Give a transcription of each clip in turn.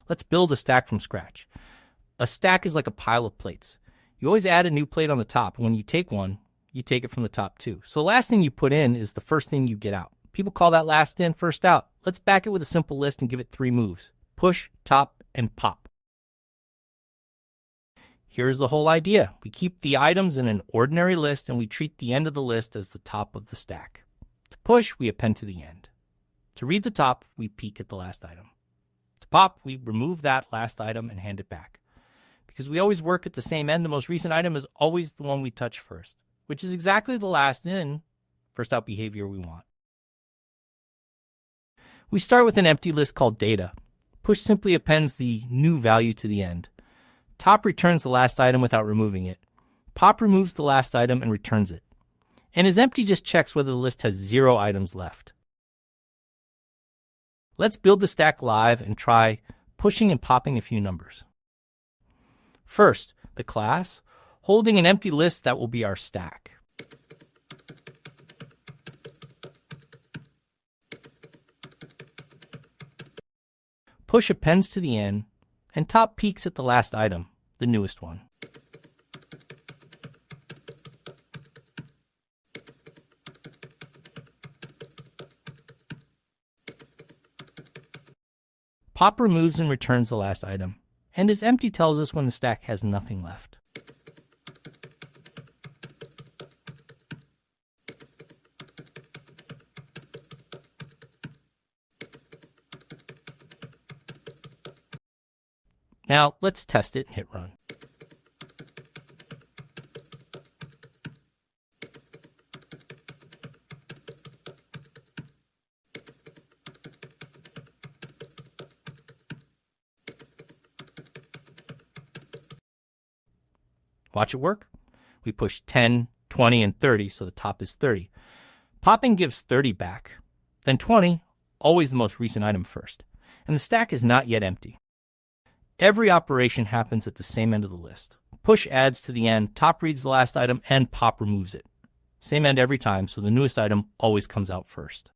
Let's build a stack from scratch. A stack is like a pile of plates. You always add a new plate on the top, and when you take one, you take it from the top too. So the last thing you put in is the first thing you get out. People call that last in, first out. Let's back it with a simple list and give it 3 moves. Push, top, and pop. Here's the whole idea. We keep the items in an ordinary list and we treat the end of the list as the top of the stack. To push, we append to the end. To read the top, we peek at the last item. To pop, we remove that last item and hand it back. Because we always work at the same end, the most recent item is always the one we touch first, which is exactly the last in, first out behavior we want. We start with an empty list called data. Push simply appends the new value to the end. Top returns the last item without removing it. Pop removes the last item and returns it. And isEmpty just checks whether the list has 0 items left. Let's build the stack live and try pushing and popping a few numbers. First, the class, holding an empty list that will be our stack. Push appends to the end, and top peeks at the last item, the newest one. Pop removes and returns the last item, and isEmpty tells us when the stack has nothing left. Now, let's test it and hit run. Watch it work. We push 10, 20, and 30, so the top is 30. Popping gives 30 back, then 20, always the most recent item first, and the stack is not yet empty. Every operation happens at the same end of the list. Push adds to the end, top reads the last item, and pop removes it. Same end every time, so the newest item always comes out first.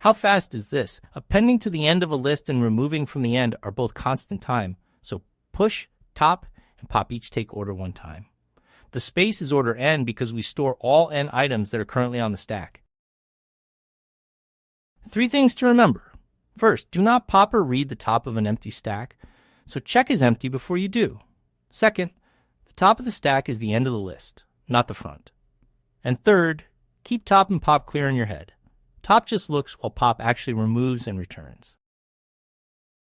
How fast is this? Appending to the end of a list and removing from the end are both constant time, so push, top, and pop each take order 1 time. The space is order n because we store all n items that are currently on the stack. 3 things to remember. First, do not pop or read the top of an empty stack, so check isEmpty before you do. Second, the top of the stack is the end of the list, not the front. And third, keep top and pop clear in your head. Top just looks while pop actually removes and returns.